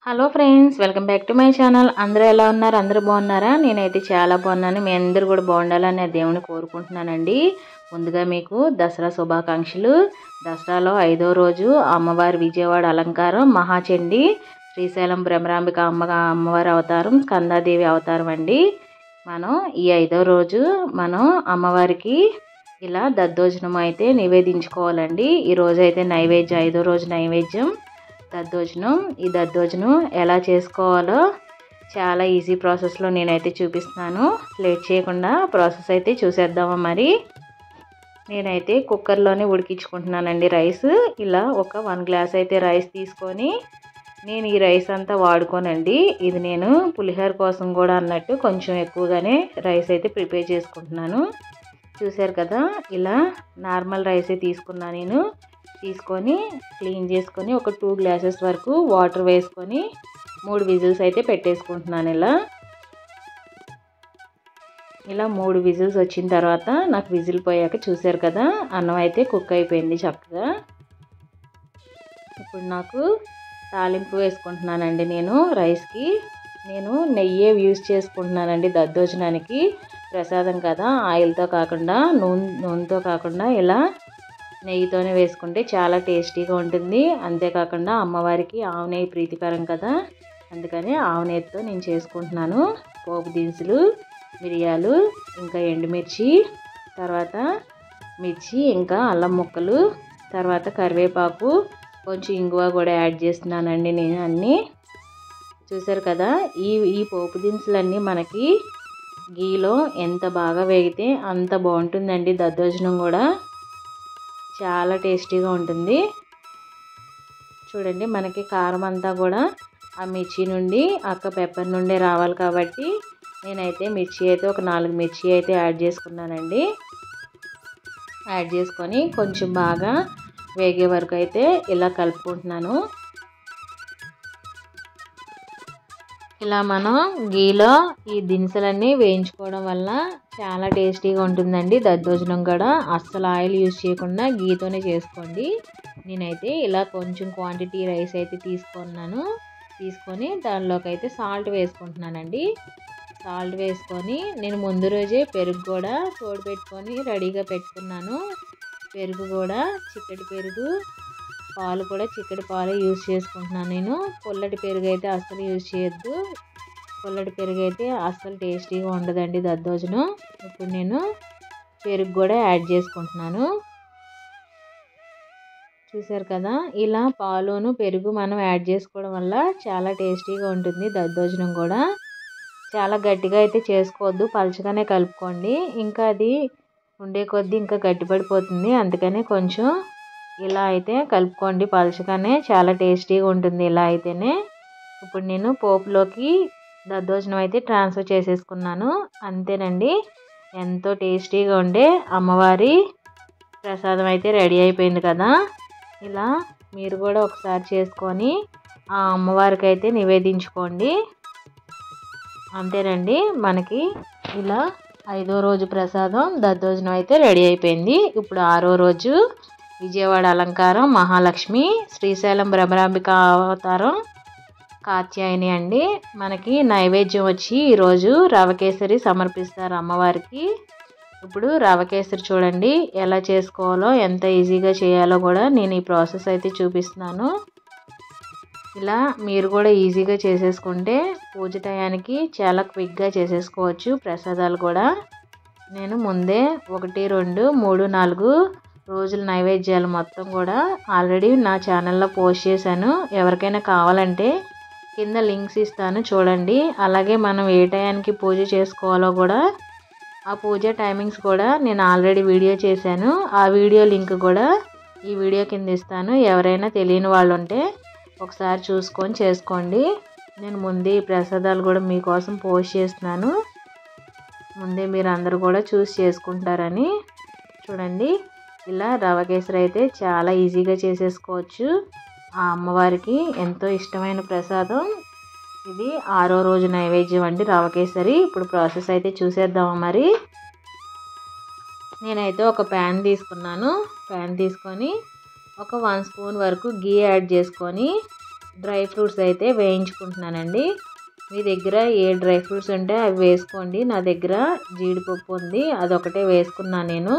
Hello friends, welcome back to my channel. అందరూ ఎలా ఉన్నారు? అందరూ బాగున్నారా? నేనైతే చాలా బాగున్నాను. మీ అందరూ కూడా బాగుండాలని దేవుని కోరుకుంటున్నానండి. ముందుగా మీకు దసరా శుభాకాంక్షలు. దసరాలో 5వ రోజు అమ్మవారి విజయవాడ అలంకారం మహాచండి, శ్రీశైలం భ్రమరాంబిక అమ్మవారి అవతారం, స్కందాదేవి అవతారం అండి. మనం ఈ 5వ రోజు మనం అమ్మవారికి ఇలా దద్దోజనం అయితే నివేదించుకోవాలండి. ఈ రోజు అయితే నైవేద్యం, 5వ రోజు నైవేద్యం దద్దోజనం. ఈ దద్దోజనం ఎలా చేసుకోవాలో చాలా ఈజీ ప్రాసెస్లో నేనైతే చూపిస్తున్నాను. లేట్ చేయకుండా ప్రాసెస్ అయితే చూసేద్దామా. మరి నేనైతే కుక్కర్లోనే ఉడికించుకుంటున్నానండి రైస్. ఇలా ఒక 1 గ్లాస్ అయితే రైస్ తీసుకొని నేను ఈ రైస్ అంతా వాడుకోనండి. ఇది నేను పులిహోర కోసం కూడా అన్నట్టు కొంచెం ఎక్కువగానే రైస్ అయితే ప్రిపేర్ చేసుకుంటున్నాను. చూసారు కదా, ఇలా నార్మల్ రైసే తీసుకున్నాను నేను. తీసుకొని క్లీన్ చేసుకొని ఒక 2 గ్లాసెస్ వరకు వాటర్ వేసుకొని 3 విజిల్స్ అయితే పెట్టేసుకుంటున్నాను. ఇలా 3 విజిల్స్ వచ్చిన తర్వాత నాకు విజిల్ పోయాక చూసారు కదా, అన్నం అయితే కుక్ అయిపోయింది చక్కగా. ఇప్పుడు నాకు తాలింపు వేసుకుంటున్నానండి. నేను రైస్కి నెయ్యే యూజ్ చేసుకుంటున్నానండి దద్దోజనానికి. ప్రసాదం కదా, ఆయిల్తో కాకుండా నూనెతో కాకుండా ఇలా నెయ్యితోనే వేసుకుంటే చాలా టేస్టీగా ఉంటుంది. అంతేకాకుండా అమ్మవారికి ఆవు నెయ్యి ప్రీతికరం కదా, అందుకని ఆవు నెయ్యితో నేను చేసుకుంటున్నాను. పోపు దినుసులు, మిరియాలు, ఇంకా ఎండుమిర్చి, తర్వాత మిర్చి, ఇంకా అల్లం ముక్కలు, తర్వాత కరివేపాకు, కొంచెం ఇంగువ కూడా యాడ్ చేస్తున్నానండి నేను అన్నీ. చూసారు కదా, ఈ పోపు దినుసులన్నీ మనకి గీలో ఎంత బాగా వేగితే అంత బాగుంటుందండి. దద్దోజనం కూడా చాలా టేస్టీగా ఉంటుంది. చూడండి, మనకి కారం అంతా కూడా ఆ మిర్చి నుండి, పెప్పర్ నుండి రావాలి కాబట్టి నేనైతే మిర్చి అయితే ఒక 4 మిర్చి అయితే యాడ్ చేసుకున్నానండి. యాడ్ చేసుకొని కొంచెం బాగా వేగే వరకు అయితే ఇలా కలుపుకుంటున్నాను. ఇలా మనం గీలో ఈ దినుసులన్నీ వేయించుకోవడం వల్ల చాలా టేస్టీగా ఉంటుందండి దద్దోజనం కూడా. అస్సలు ఆయిల్ యూజ్ చేయకుండా గీతోనే చేసుకోండి. నేనైతే ఇలా కొంచెం క్వాంటిటీ రైస్ అయితే తీసుకొని దానిలోకి అయితే సాల్ట్ వేసుకుంటున్నానండి. సాల్ట్ వేసుకొని నేను ముందు రోజే పెరుగు కూడా తోడు పెట్టుకొని రెడీగా పెట్టుకున్నాను. పెరుగు కూడా చిక్కటి పెరుగు, పాలు కూడా చిక్కటి పాలు యూజ్ చేసుకుంటున్నాను నేను. పుల్లటి పెరుగు అయితే అస్సలు యూజ్ చేయొద్దు. పుల్లటి పెరుగు అయితే అస్సలు టేస్టీగా ఉండదండి దద్దోజనం. ఇప్పుడు నేను పెరుగు కూడా యాడ్ చేసుకుంటున్నాను. చూసారు కదా, ఇలా పాలును పెరుగు మనం యాడ్ చేసుకోవడం వల్ల చాలా టేస్టీగా ఉంటుంది దద్దోజనం కూడా. చాలా గట్టిగా అయితే చేసుకోవద్దు, పలచగానే కలుపుకోండి. ఇంకా అది ఉండే కొద్దీ ఇంకా గట్టిపడిపోతుంది. అందుకని కొంచెం ఇలా అయితే కలుపుకోండి పలచగానే, చాలా టేస్టీగా ఉంటుంది ఇలా అయితేనే. ఇప్పుడు నేను పోపులోకి దద్దోజనం అయితే ట్రాన్స్ఫర్ చేసేసుకున్నాను. అంతేనండి, ఎంతో టేస్టీగా ఉండే అమ్మవారి ప్రసాదం అయితే రెడీ అయిపోయింది కదా. ఇలా మీరు కూడా ఒకసారి చేసుకొని ఆ అమ్మవారికి అయితే నివేదించుకోండి. అంతేనండి, మనకి ఇలా 5వ రోజు ప్రసాదం దద్దోజనం అయితే రెడీ అయిపోయింది. ఇప్పుడు 6వ రోజు విజయవాడ అలంకారం మహాలక్ష్మి, శ్రీశైలం భ్రమరాంబిక అవతారం కాత్యాయని అండి. మనకి నైవేద్యం వచ్చి ఈరోజు రవ కేసరి సమర్పిస్తారు అమ్మవారికి. ఇప్పుడు రవ కేసరి చూడండి ఎలా చేసుకోవాలో, ఎంత ఈజీగా చేయాలో కూడా నేను ఈ ప్రాసెస్ అయితే చూపిస్తున్నాను. ఇలా మీరు కూడా ఈజీగా చేసేసుకుంటే పూజ టయానికి చాలా క్విక్గా చేసేసుకోవచ్చు ప్రసాదాలు కూడా. నేను ముందే 1, 2, 3, 4 రోజుల నైవేద్యాలు మొత్తం కూడా ఆల్రెడీ నా ఛానల్లో పోస్ట్ చేశాను. ఎవరికైనా కావాలంటే కింద లింక్స్ ఇస్తాను చూడండి. అలాగే మనం ఏ టయానికి పూజ చేసుకోవాలో కూడా, ఆ పూజ టైమింగ్స్ కూడా నేను ఆల్రెడీ వీడియో చేశాను. ఆ వీడియో లింక్ కూడా ఈ వీడియో కింద ఇస్తాను. ఎవరైనా తెలియని వాళ్ళు ఉంటే ఒకసారి చూసుకొని చేసుకోండి. నేను ముందే ఈ ప్రసాదాలు కూడా మీకోసం పోస్ట్ చేస్తున్నాను. ముందే మీరు అందరూ కూడా చూసి చేసుకుంటారని. చూడండి, ఇలా రవ కేసరి అయితే చాలా ఈజీగా చేసేసుకోవచ్చు. ఆ అమ్మవారికి ఎంతో ఇష్టమైన ప్రసాదం ఇది. 6వ రోజు నైవేద్యం అండి రవ కేసరి. ఇప్పుడు ప్రాసెస్ అయితే చూసేద్దామా. మరి నేనైతే ఒక ప్యాన్ తీసుకున్నాను. ప్యాన్ తీసుకొని ఒక 1 స్పూన్ వరకు గీ యాడ్ చేసుకొని డ్రై ఫ్రూట్స్ అయితే వేయించుకుంటున్నానండి. మీ దగ్గర ఏ డ్రై ఫ్రూట్స్ ఉంటే అవి వేసుకోండి. నా దగ్గర జీడిపప్పు ఉంది, అదొకటే వేసుకున్నాను నేను.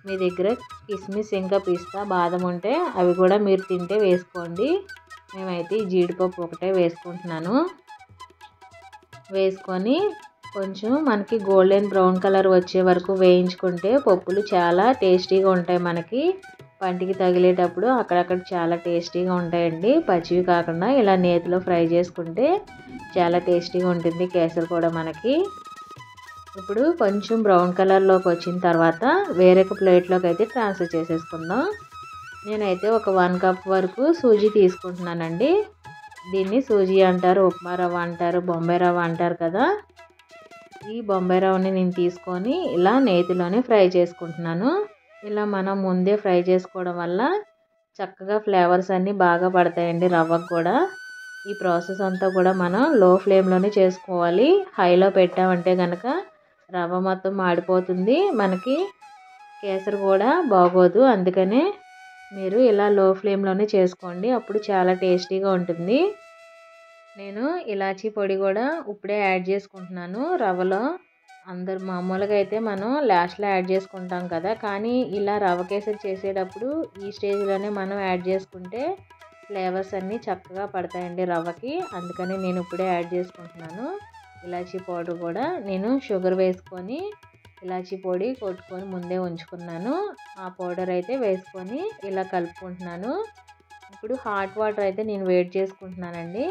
మీ దగ్గర కిస్మిస్ ఇంకా పిస్తా బాదం ఉంటే అవి కూడా మీరు తింటే వేసుకోండి. మేమైతే ఈ జీడిపప్పు ఒకటే వేసుకుంటున్నాను. వేసుకొని కొంచెం మనకి గోల్డెన్ బ్రౌన్ కలర్ వచ్చే వరకు వేయించుకుంటే పప్పులు చాలా టేస్టీగా ఉంటాయి. మనకి పంటికి తగిలేటప్పుడు అక్కడక్కడ చాలా టేస్టీగా ఉంటాయండి. పచ్చివి కాకుండా ఇలా నేతిలో ఫ్రై చేసుకుంటే చాలా టేస్టీగా ఉంటుంది కేసరి కూడా మనకి. ఇప్పుడు కొంచెం బ్రౌన్ కలర్లోకి వచ్చిన తర్వాత వేరొక ప్లేట్లోకి అయితే ట్రాన్స్ఫర్ చేసేసుకుందాం. నేనైతే ఒక 1 కప్ వరకు సూజీ తీసుకుంటున్నానండి. దీన్ని సూజీ అంటారు, ఉప్మా రవ్వ అంటారు, బొంబాయి రవ్వ అంటారు కదా. ఈ బొంబాయి రవ్వని నేను తీసుకొని ఇలా నేతిలోనే ఫ్రై చేసుకుంటున్నాను. ఇలా మనం ముందే ఫ్రై చేసుకోవడం వల్ల చక్కగా ఫ్లేవర్స్ అన్నీ బాగా పడతాయండి రవ్వకు కూడా. ఈ ప్రాసెస్ అంతా కూడా మనం లో ఫ్లేమ్లోనే చేసుకోవాలి. హైలో పెట్టామంటే కనుక రవ్వ మొత్తం మాడిపోతుంది, మనకి కేసరి కూడా బాగోదు. అందుకనే మీరు ఇలా లో ఫ్లేమ్లోనే చేసుకోండి, అప్పుడు చాలా టేస్టీగా ఉంటుంది. నేను ఇలాచీ పొడి కూడా ఇప్పుడే యాడ్ చేసుకుంటున్నాను రవ్వలో. అందరు మామూలుగా అయితే మనం లాస్ట్లో యాడ్ చేసుకుంటాం కదా, కానీ ఇలా రవ్వ కేసరి చేసేటప్పుడు ఈ స్టేజ్లోనే మనం యాడ్ చేసుకుంటే ఫ్లేవర్స్ అన్నీ చక్కగా పడతాయండి రవ్వకి. అందుకని నేను ఇప్పుడే యాడ్ చేసుకుంటున్నాను. ఇలాచీ పౌడర్ కూడా నేను షుగర్ వేసుకొని ఇలాచీ పొడి కొట్టుకొని ముందే ఉంచుకున్నాను. ఆ పౌడర్ అయితే వేసుకొని ఇలా కలుపుకుంటున్నాను. ఇప్పుడు హాట్ వాటర్ అయితే నేను వేడి చేసుకుంటున్నానండి.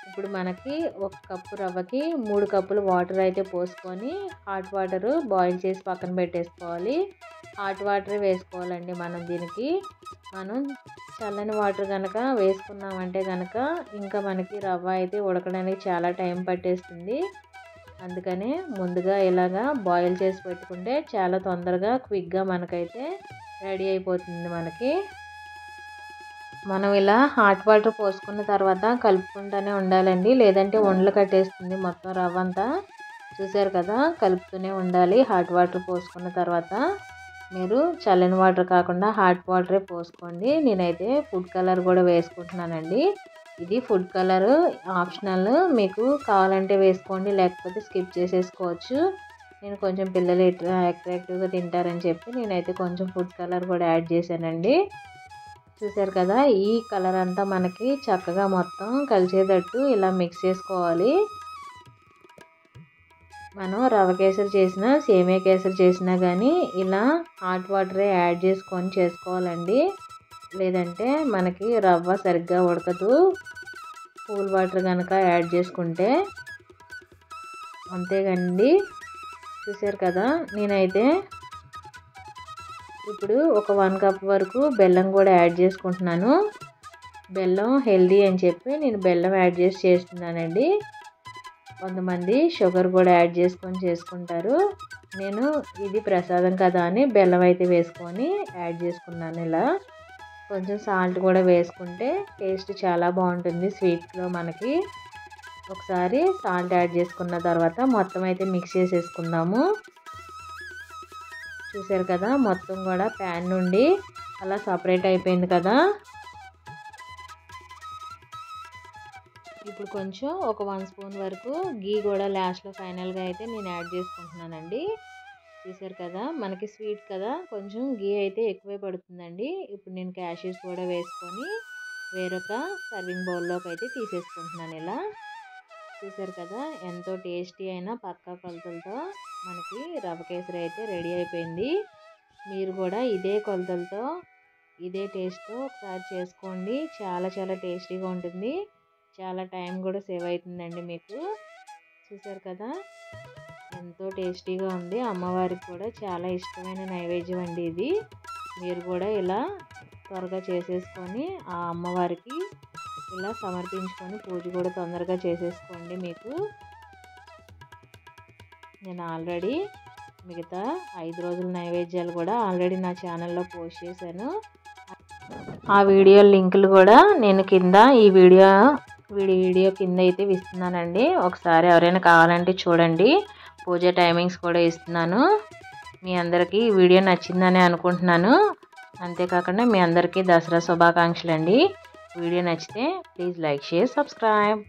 ఇప్పుడు మనకి 1 కప్పు రవ్వకి 3 కప్పులు వాటర్ అయితే పోసుకొని హాట్ వాటర్ బాయిల్ చేసి పక్కన పెట్టేసుకోవాలి. హాట్ వాటర్ వేసుకోవాలండి మనం దీనికి. మనం చల్లని వాటర్ కనుక వేసుకున్నామంటే కనుక ఇంకా మనకి రవ్వ అయితే ఉడకడానికి చాలా టైం పట్టేస్తుంది. అందుకనే ముందుగా ఇలాగా బాయిల్ చేసి పెట్టుకుంటే చాలా తొందరగా క్విక్గా మనకైతే రెడీ అయిపోతుంది మనకి. మనం ఇలా హాట్ వాటర్ పోసుకున్న తర్వాత కలుపుకుంటూనే ఉండాలండి, లేదంటే ఉండలు కట్టేస్తుంది మొత్తం రవ్వ అంతా. చూసారు కదా, కలుపుతూనే ఉండాలి. హాట్ వాటర్ పోసుకున్న తర్వాత మీరు చల్లని వాటర్ కాకుండా హాట్ వాటరే పోసుకోండి. నేనైతే ఫుడ్ కలర్ కూడా వేసుకుంటున్నానండి. ఇది ఫుడ్ కలర్ ఆప్షనల్, మీకు కావాలంటే వేసుకోండి, లేకపోతే స్కిప్ చేసేసుకోవచ్చు. నేను కొంచెం పిల్లలు అట్రాక్టివ్గా తింటారని చెప్పి నేనైతే కొంచెం ఫుడ్ కలర్ కూడా యాడ్ చేశానండి. చూసారు కదా, ఈ కలర్ అంతా మనకి చక్కగా మొత్తం కలిసేటట్టు ఇలా మిక్స్ చేసుకోవాలి. మనం రవ్వ కేసరి చేసినా సేమియా కేసరి చేసినా కానీ ఇలా హాట్ వాటరే యాడ్ చేసుకొని చేసుకోవాలండి, లేదంటే మనకి రవ్వ సరిగ్గా ఉడకదు కూల్ వాటర్ కనుక యాడ్ చేసుకుంటే. అంతేగాండి. చూసారు కదా, నేనైతే ఇప్పుడు ఒక 1 కప్ వరకు బెల్లం కూడా యాడ్ చేసుకుంటున్నాను. బెల్లం హెల్దీ అని చెప్పి నేను బెల్లం యాడ్ చేసి చేస్తున్నానండి. కొంతమంది షుగర్ కూడా యాడ్ చేసుకొని చేసుకుంటారు. నేను ఇది ప్రసాదం కదా అని బెల్లం అయితే వేసుకొని యాడ్ చేసుకున్నాను. ఇలా కొంచెం సాల్ట్ కూడా వేసుకుంటే టేస్ట్ చాలా బాగుంటుంది స్వీట్లో మనకి. ఒకసారి సాల్ట్ యాడ్ చేసుకున్న తర్వాత మొత్తం అయితే మిక్స్ చేసేసుకుందాము. చూసారు కదా, మొత్తం కూడా ప్యాన్ నుండి అలా సపరేట్ అయిపోయింది కదా. ఇప్పుడు కొంచెం ఒక 1 స్పూన్ వరకు గీ కూడా లాస్ట్లో ఫైనల్గా అయితే నేను యాడ్ చేసుకుంటున్నానండి. చూసారు కదా, మనకి స్వీట్ కదా, కొంచెం గీ అయితే ఎక్కువే పడుతుందండి. ఇప్పుడు నేను క్యాష్యూస్ కూడా వేసుకొని వేరొక సర్వింగ్ బౌల్లోకి అయితే తీసేసుకుంటున్నాను. ఇలా చూసారు కదా, ఎంతో టేస్టీ అయిన పక్కా కొలతలతో మనకి రవ్వ కేసరి అయితే రెడీ అయిపోయింది. మీరు కూడా ఇదే కొలతలతో ఇదే టేస్ట్తో ఒకసారి చేసుకోండి. చాలా చాలా టేస్టీగా ఉంటుంది, చాలా టైం కూడా సేవ్ అవుతుందండి మీకు. చూసారు కదా, ఎంతో టేస్టీగా ఉంది. అమ్మవారికి కూడా చాలా ఇష్టమైన నైవేద్యం అండి ఇది. మీరు కూడా ఇలా త్వరగా చేసేసుకొని ఆ అమ్మవారికి ఇలా సమర్పించుకొని పూజ కూడా తొందరగా చేసేసుకోండి. మీకు నేను ఆల్రెడీ మిగతా 5 రోజుల నైవేద్యాలు కూడా ఆల్రెడీ నా ఛానల్లో పోస్ట్ చేశాను. ఆ వీడియో లింకులు కూడా నేను కింద ఈ వీడియో కింద అయితే ఇస్తున్నానండి. ఒకసారి ఎవరైనా కావాలంటే చూడండి. పూజ టైమింగ్స్ కూడా ఇస్తున్నాను. మీ అందరికీ ఈ వీడియో నచ్చిందని అనుకుంటున్నాను. అంతేకాకుండా మీ అందరికీ దసరా శుభాకాంక్షలు అండి. వీడియో నచ్చితే ప్లీజ్ లైక్ షేర్ సబ్స్క్రైబ్.